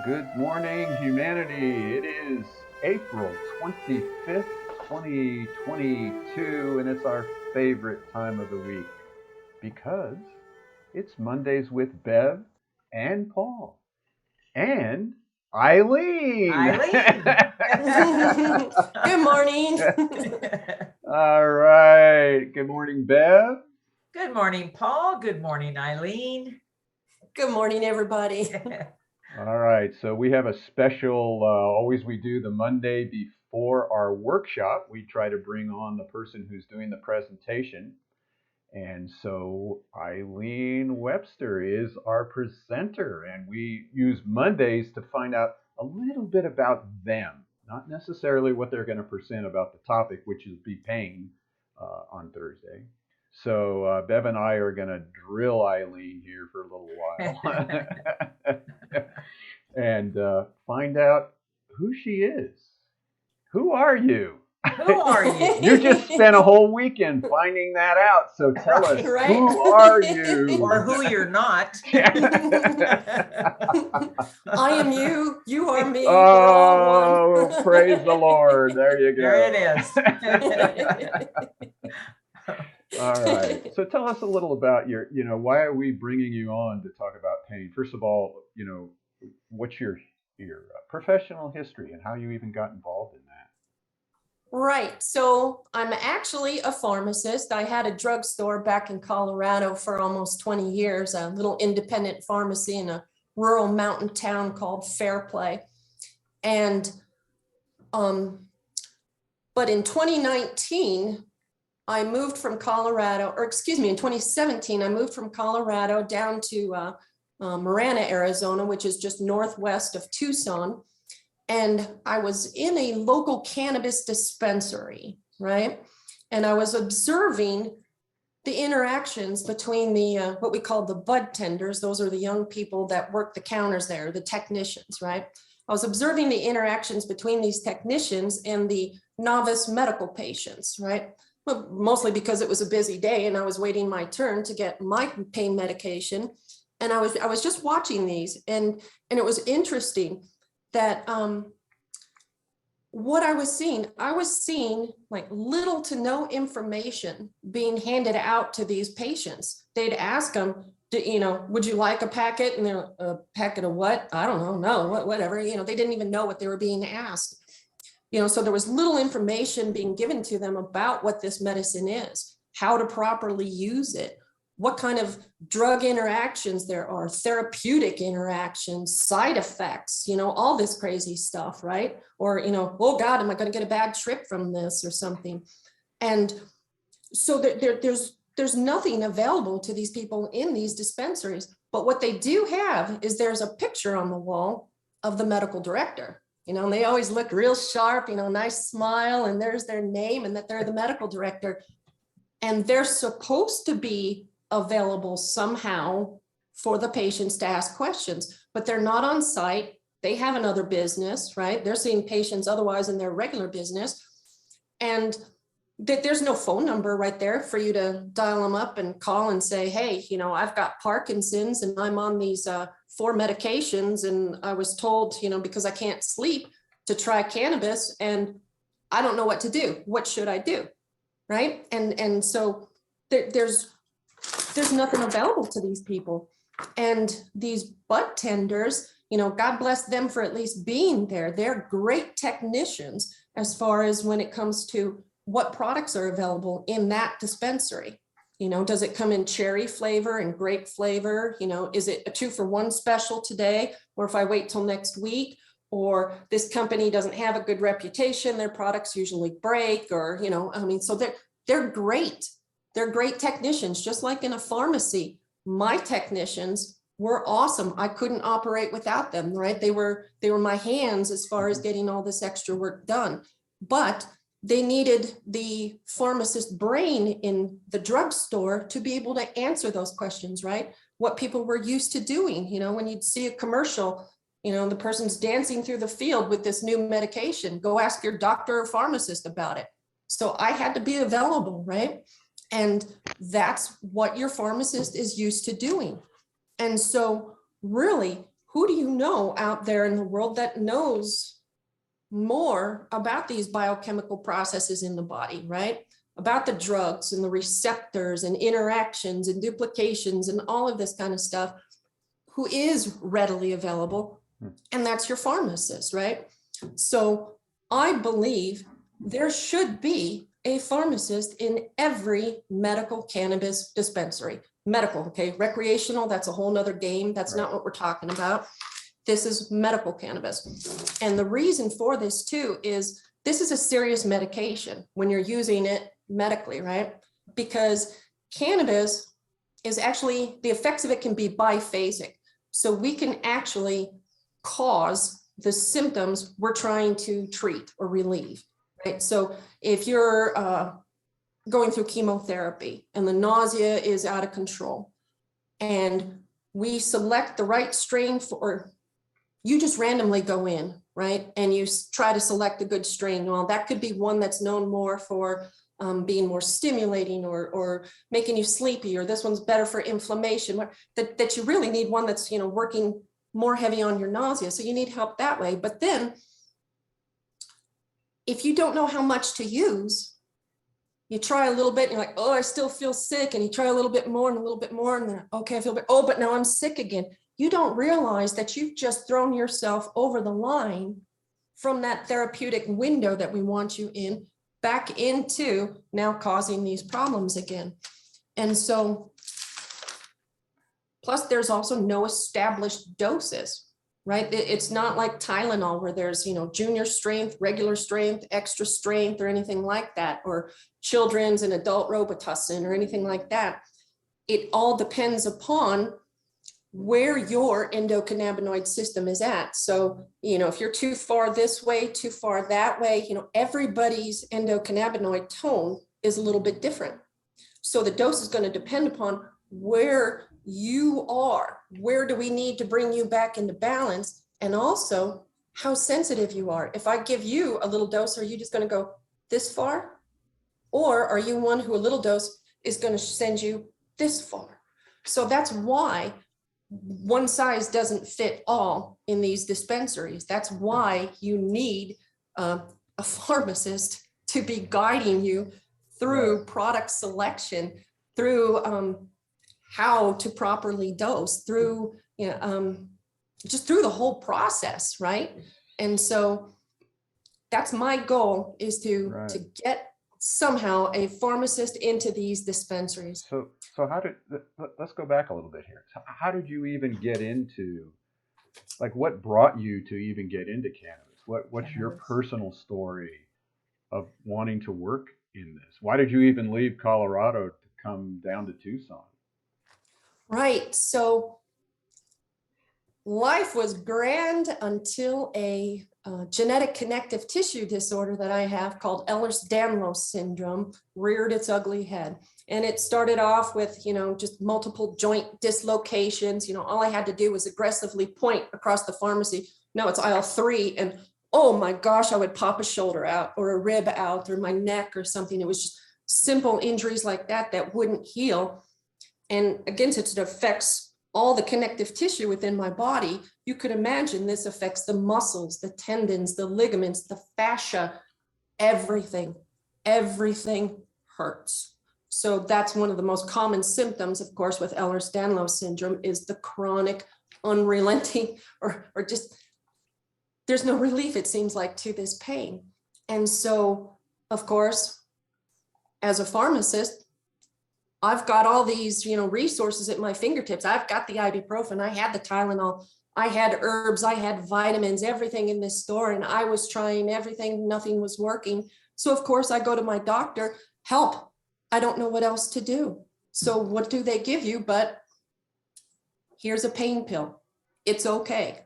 Good morning, humanity. It is April 25th, 2022, and it's our favorite time of the week because it's Mondays with Bev and Paul and Eileen. Eileen. Good morning. All right. Good morning, Bev. Good morning, Paul. Good morning, Eileen. Good morning, everybody. All right, so we have a special, always we do the Monday before our workshop. We try to bring on the person who's doing the presentation. And so Eileen Webster is our presenter, and we use Mondays to find out a little bit about them, not necessarily what they're going to present about the topic, which is be pain on Thursday. So Bev and I are going to drill Eileen here for a little while and find out who she is. Who are you? Who are you? You just spent a whole weekend finding that out. So tell us, Right. who are you? Or who you're not. I am you. You are me. We're all Oh, one. praise the Lord. There you go. There it is. All right. So tell us a little about your, why are we bringing you on to talk about pain? First of all, what's your professional history and how you even got involved in that? Right. So I'm actually a pharmacist. I had a drugstore back in Colorado for almost 20 years, a little independent pharmacy in a rural mountain town called Fairplay. And, but in 2019, I moved from Colorado, or excuse me, in 2017, I moved from Colorado down to Marana, Arizona, which is just northwest of Tucson. And I was in a local cannabis dispensary, right? And I was observing the interactions between the, what we call the bud tenders. Those are the young people that work the counters there, the technicians, right? I was observing the interactions between these technicians and the novice medical patients, right? Well, mostly because it was a busy day and I was waiting my turn to get my pain medication. And I was just watching these and it was interesting that what I was seeing like little to no information being handed out to these patients. They'd ask them, would you like a packet? And they're a packet of what? I don't know, no, whatever, they didn't even know what they were being asked. So there was little information being given to them about what this medicine is, how to properly use it, what kind of drug interactions there are, therapeutic interactions, side effects, all this crazy stuff, right? Or, oh God, am I going to get a bad trip from this or something? And so there's nothing available to these people in these dispensaries. But what they do have is there's a picture on the wall of the medical director. And they always look real sharp, nice smile, and there's their name and that they're the medical director. And they're supposed to be available somehow for the patients to ask questions, but they're not on site. They have another business, right? They're seeing patients otherwise in their regular business. And there's no phone number right there for you to dial them up and call and say, hey, I've got Parkinson's and I'm on these 4 medications. And I was told, because I can't sleep, to try cannabis and I don't know what to do. What should I do? Right. And so there's nothing available to these people. And these bud tenders, God bless them for at least being there. They're great technicians as far as when it comes to what products are available in that dispensary. Does it come in cherry flavor and grape flavor? Is it a 2-for-1 special today? Or if I wait till next week, or this company doesn't have a good reputation, their products usually break, or, so they're great. They're great technicians, just like in a pharmacy. My technicians were awesome. I couldn't operate without them, right? They were my hands as far as getting all this extra work done. But they needed the pharmacist brain in the drugstore to be able to answer those questions, right? What people were used to doing, when you'd see a commercial, the person's dancing through the field with this new medication, go ask your doctor or pharmacist about it. So I had to be available, right? And that's what your pharmacist is used to doing. And so really, who do you know out there in the world that knows more about these biochemical processes in the body, right? About the drugs and the receptors and interactions and duplications and all of this kind of stuff, who is readily available, and that's your pharmacist, right? So I believe there should be a pharmacist in every medical cannabis dispensary. Medical, okay, recreational, that's a whole nother game. That's not what we're talking about. This is medical cannabis. And the reason for this too is this is a serious medication when you're using it medically, right? Because cannabis is actually, the effects of it can be biphasic. So we can actually cause the symptoms we're trying to treat or relieve, right? So if you're going through chemotherapy and the nausea is out of control, and we select the right strain for, you just randomly go in, right? And you try to select a good strain. Well, that could be one that's known more for being more stimulating or making you sleepy, or this one's better for inflammation, that you really need one that's, you know, working more heavy on your nausea. So you need help that way. But then if you don't know how much to use, you try a little bit and you're like, oh, I still feel sick. And you try a little bit more and a little bit more. And then, okay, I feel better. Oh, but now I'm sick again. You don't realize that you've just thrown yourself over the line from that therapeutic window that we want you in back into now causing these problems again. And so, plus there's also no established doses, right? It's not like Tylenol where there's, you know, junior strength, regular strength, extra strength, or anything like that, or children's and adult Robitussin or anything like that. It all depends upon where your endocannabinoid system is at. So, you know, if you're too far this way, too far that way, you know, everybody's endocannabinoid tone is a little bit different. So the dose is going to depend upon where you are. Where do we need to bring you back into balance? And also how sensitive you are. If I give you a little dose, are you just going to go this far? Or are you one who a little dose is going to send you this far? So that's why one size doesn't fit all in these dispensaries. That's why you need a pharmacist to be guiding you through product selection, through how to properly dose, through, you know, just through the whole process, right? And so that's my goal, is to get somehow a pharmacist into these dispensaries. So how did, let's go back a little bit here. How did you even get into, like, what brought you to even get into cannabis? What's your personal story of wanting to work in this? Why did you even leave Colorado to come down to Tucson? Right. So life was grand until a genetic connective tissue disorder that I have called Ehlers-Danlos syndrome reared its ugly head. And it started off with, you know, just multiple joint dislocations. You know, all I had to do was aggressively point across the pharmacy. No, it's aisle 3. And oh my gosh, I would pop a shoulder out or a rib out or my neck or something. It was just simple injuries like that that wouldn't heal. And again, since it affects all the connective tissue within my body, you could imagine this affects the muscles, the tendons, the ligaments, the fascia, everything hurts. So that's one of the most common symptoms, of course, with Ehlers-Danlos syndrome, is the chronic, unrelenting, or just, there's no relief, it seems like, to this pain. And so, of course, as a pharmacist, I've got all these, you know, resources at my fingertips. I've got the ibuprofen, I had the Tylenol, I had herbs, I had vitamins, everything in this store, and I was trying everything, nothing was working. So of course I go to my doctor, help, I don't know what else to do. So what do they give you? But here's a pain pill, it's okay.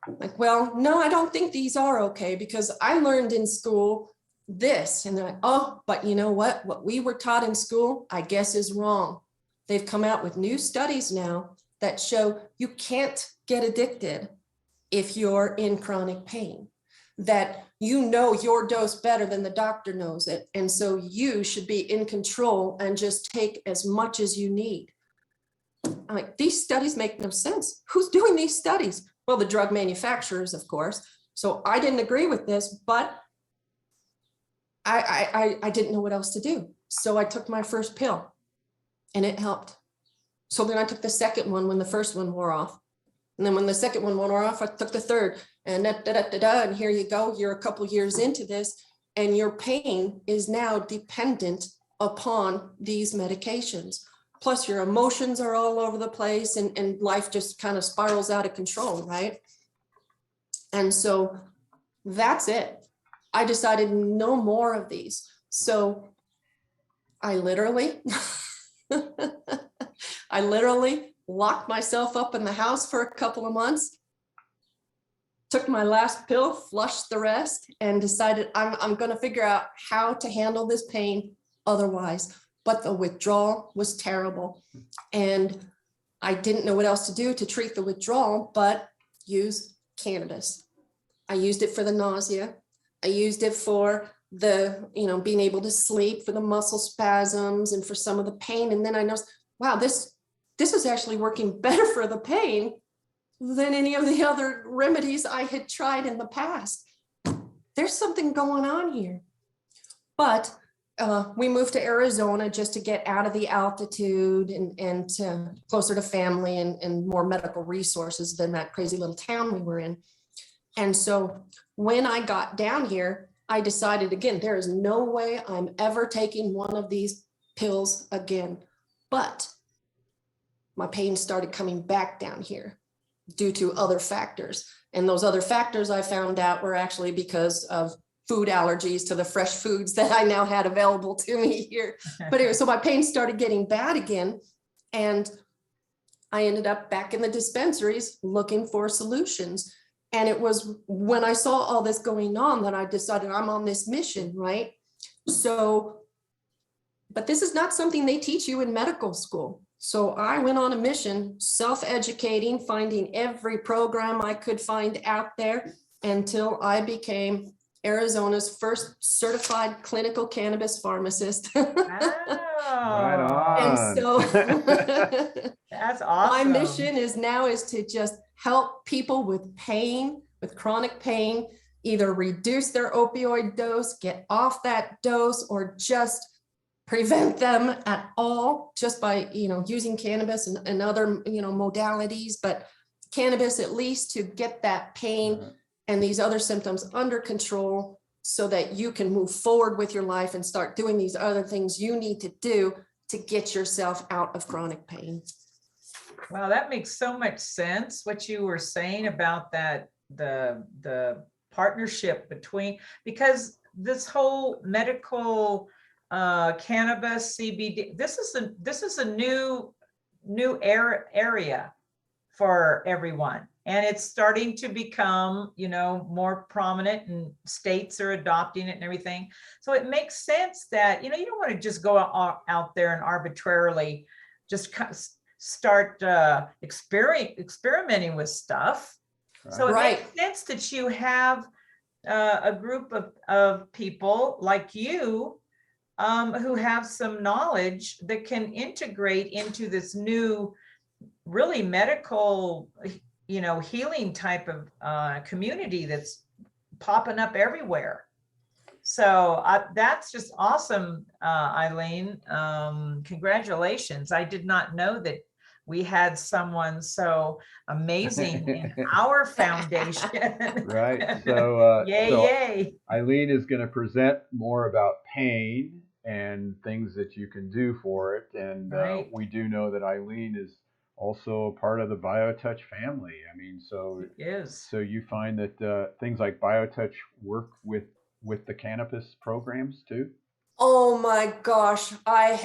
Like, well, no, I don't think these are okay, because I learned in school this, and they're like, oh, but you know what we were taught in school, I guess, is wrong. They've come out with new studies now that show you can't get addicted if you're in chronic pain, that you know your dose better than the doctor knows it, and so you should be in control and just take as much as you need. I'm like, these studies make no sense. Who's doing these studies? Well, the drug manufacturers, of course. So I didn't agree with this, but I didn't know what else to do. So I took my first pill and it helped. So then I took the second one when the first one wore off. And then when the second one wore off, I took the third, and and here you go. You're a couple years into this, and your pain is now dependent upon these medications. Plus your emotions are all over the place, and life just kind of spirals out of control, right? And so that's it. I decided no more of these. So I literally locked myself up in the house for a couple of months, took my last pill, flushed the rest, and decided I'm going to figure out how to handle this pain otherwise. But the withdrawal was terrible. And I didn't know what else to do to treat the withdrawal, but use cannabis. I used it for the nausea. I used it for the, being able to sleep, for the muscle spasms, and for some of the pain. And then I noticed, wow, this is actually working better for the pain than any of the other remedies I had tried in the past. There's something going on here. But we moved to Arizona just to get out of the altitude and closer to family and more medical resources than that crazy little town we were in. And so when I got down here, I decided, again, there is no way I'm ever taking one of these pills again. But my pain started coming back down here due to other factors. And those other factors I found out were actually because of food allergies to the fresh foods that I now had available to me here. But anyway, so my pain started getting bad again. And I ended up back in the dispensaries looking for solutions. And it was when I saw all this going on that I decided I'm on this mission, right? So, but this is not something they teach you in medical school. So I went on a mission, self-educating, finding every program I could find out there until I became Arizona's first certified clinical cannabis pharmacist. Right on. And so That's my awesome. mission is to just help people with pain, with chronic pain, either reduce their opioid dose, get off that dose, or just prevent them at all just by, using cannabis and other, modalities, but cannabis at least to get that pain and these other symptoms under control so that you can move forward with your life and start doing these other things you need to do to get yourself out of chronic pain. Wow, that makes so much sense. What you were saying about that, the partnership between, because this whole medical cannabis, CBD, this is a new area for everyone. And it's starting to become, more prominent, and states are adopting it and everything. So it makes sense that, you don't want to just go out there and arbitrarily just start experimenting with stuff. So it makes sense that you have a group of people like you who have some knowledge that can integrate into this new, really medical, healing type of community that's popping up everywhere. So that's just awesome, Eileen. Congratulations. I did not know that we had someone so amazing in our foundation. Right. So, yay. Eileen is going to present more about pain and things that you can do for it. And we do know that Eileen is also a part of the BioTouch family. I mean, so you find that things like BioTouch work with the cannabis programs too? Oh my gosh, I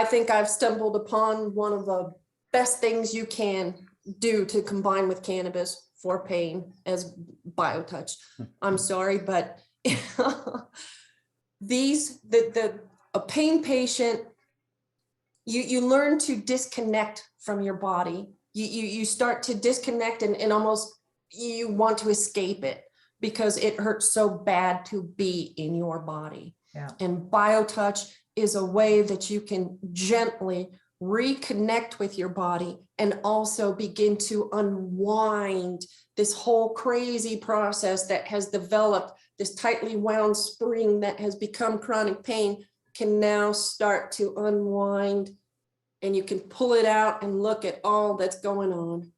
think I've stumbled upon one of the best things you can do to combine with cannabis for pain as BioTouch. I'm sorry, but a pain patient, you learn to disconnect from your body. You start to disconnect and almost you want to escape it because it hurts so bad to be in your body. Yeah. And BioTouch is a way that you can gently reconnect with your body, and also begin to unwind this whole crazy process that has developed. This tightly wound spring that has become chronic pain can now start to unwind, and you can pull it out and look at all that's going on.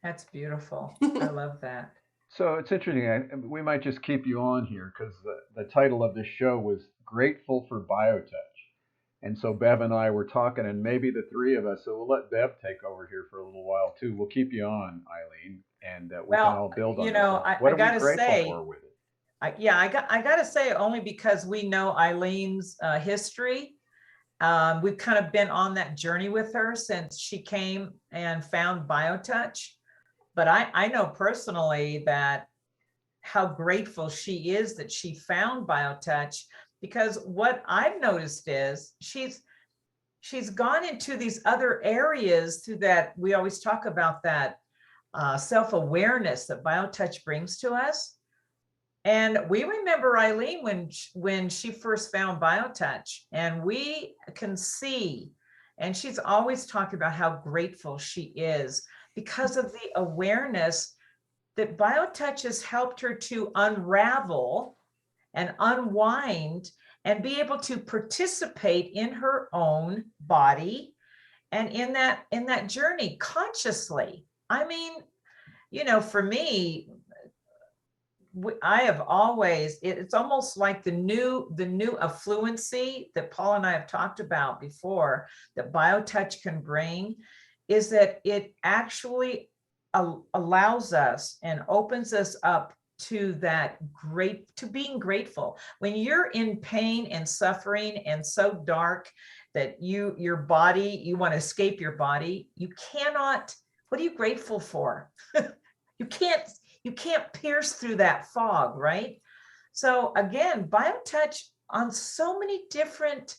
That's beautiful. I love that. So it's interesting. We might just keep you on here because the title of this show was Grateful for BioTouch. And so Bev and I were talking, and maybe the three of us, so we'll let Bev take over here for a little while too. We'll keep you on, Eileen, and we can all build on you know, this. I gotta say, for with it? I gotta say, only because we know Eileen's history. We've kind of been on that journey with her since she came and found BioTouch. But I know personally that how grateful she is that she found BioTouch, because what I've noticed is she's gone into these other areas through that. We always talk about that self-awareness that BioTouch brings to us. And we remember Eileen when she first found BioTouch, and we can see, and she's always talked about how grateful she is because of the awareness that BioTouch has helped her to unravel and unwind and be able to participate in her own body and in that journey consciously. I mean, you know, for me, I have always, it's almost like the new affluency that Paul and I have talked about before that BioTouch can bring, is that it actually allows us and opens us up to being grateful. When you're in pain and suffering and so dark that your body, you want to escape your body, you cannot, what are you grateful for? You can't pierce through that fog, right? So again, BioTouch on so many different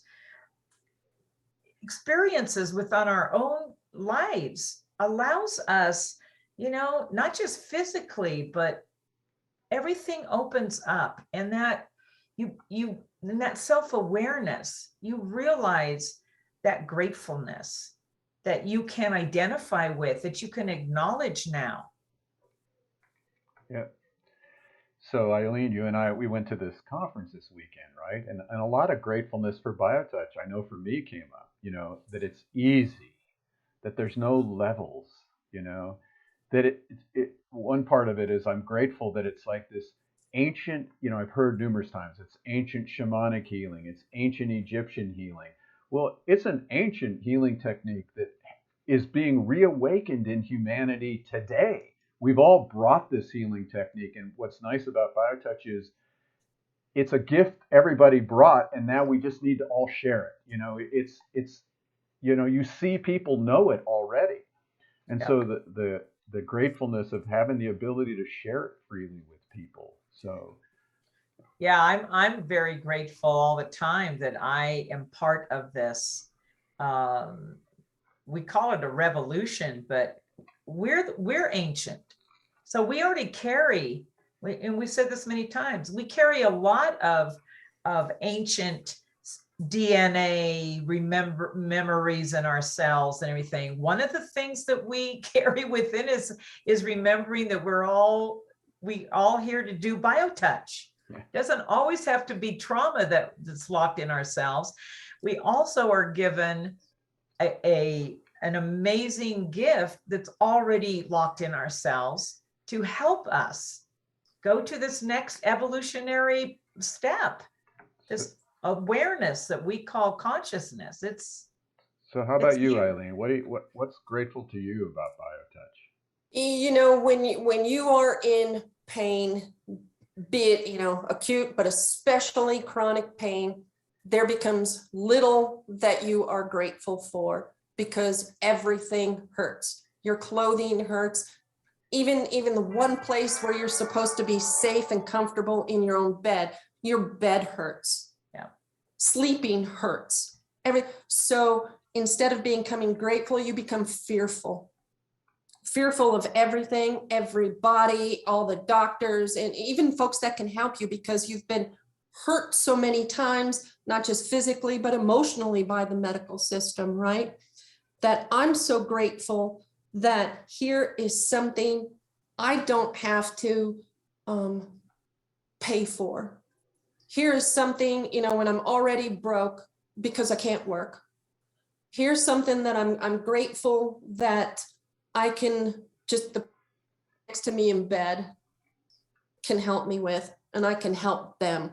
experiences within our own lives allows us, you know, not just physically, but everything opens up, and that in that self-awareness, you realize that gratefulness that you can identify with, that you can acknowledge now. Yeah. So Eileen, you and I, we went to this conference this weekend, right? And a lot of gratefulness for BioTouch, I know for me, came up, you know, that it's easy, that there's no levels, you know, that one part of it is I'm grateful that it's like this ancient, you know, I've heard numerous times, it's ancient shamanic healing, it's ancient Egyptian healing. Well, it's an ancient healing technique that is being reawakened in humanity today. We've all brought this healing technique, and what's nice about BioTouch is it's a gift everybody brought, and now we just need to all share it. You know, it's you know, you see people know it already, and Yeah. so the gratefulness of having the ability to share it freely with people. So yeah, I'm very grateful all the time that I am part of this. We call it a revolution, but we're ancient. So we already carry, and we said this many times, we carry a lot of ancient DNA memories in our cells and everything. One of the things that we carry within is remembering that we all here to do BioTouch. It doesn't always have to be trauma that's locked in ourselves. We also are given an amazing gift that's already locked in ourselves to help us go to this next evolutionary step, this awareness that we call consciousness. So how about you, Eileen? What's grateful to you about BioTouch? You know, when you are in pain, be it, you know, acute, but especially chronic pain, there becomes little that you are grateful for, because everything hurts. Your clothing hurts. Even the one place where you're supposed to be safe and comfortable in your own bed, your bed hurts. Yeah. Sleeping hurts. So instead of becoming grateful, you become fearful. Fearful of everything, everybody, all the doctors, and even folks that can help you, because you've been hurt so many times, not just physically, but emotionally by the medical system, right? that I'm so grateful that here is something I don't have to pay for. Here is something, you know, when I'm already broke because I can't work. Here's something that I'm grateful that I can just, the next to me in bed can help me with, and I can help them.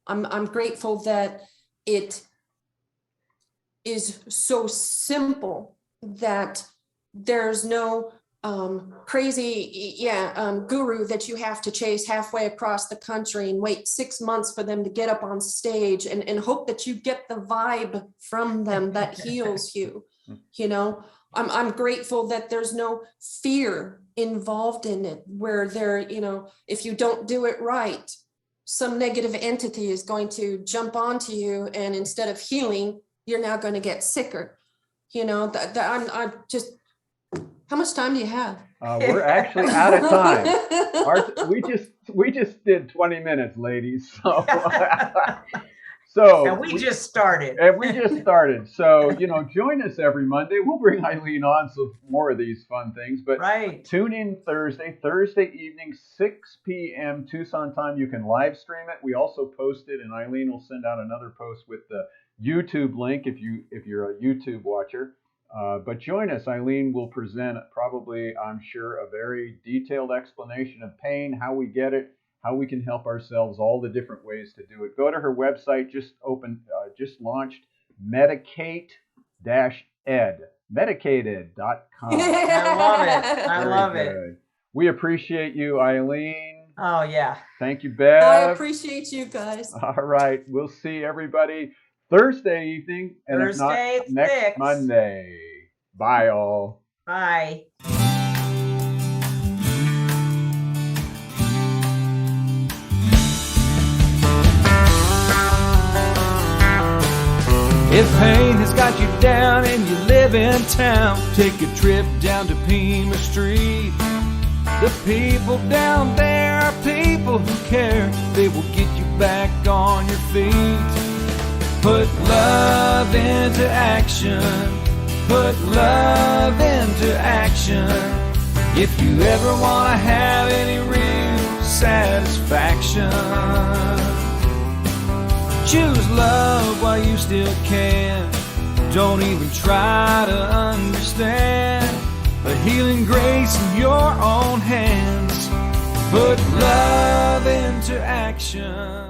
I'm grateful that it is so simple that there's no crazy guru that you have to chase halfway across the country and wait 6 months for them to get up on stage and hope that you get the vibe from them that heals you. You know, I'm grateful that there's no fear involved in it, where there, you know, if you don't do it right, some negative entity is going to jump onto you, and instead of healing, you're now going to get sicker. You know, I'm just, how much time do you have? We're actually out of time. We just did 20 minutes, ladies. And we just started. So, you know, join us every Monday. We'll bring Eileen on some more of these fun things. But tune in Thursday evening, 6 p.m. Tucson time. You can live stream it. We also post it, and Eileen will send out another post with the YouTube link if you're a YouTube watcher. But join us. Eileen will present probably, I'm sure, a very detailed explanation of pain, how we get it, how we can help ourselves, all the different ways to do it. Go to her website, just launched, Medicate-Ed, Medicate-Ed.com. I love it. I love it. We appreciate you, Eileen. Oh, yeah. Thank you, Bev. I appreciate you guys. All right. We'll see everybody Thursday evening, and Thursday, if not, next 6. Monday. Bye, all. Bye. If pain has got you down and you live in town, take a trip down to Pima Street. The people down there are people who care. They will get you back on your feet. Put love into action. Put love into action. If you ever want to have any real satisfaction, choose love while you still can. Don't even try to understand the healing grace in your own hands. Put love into action.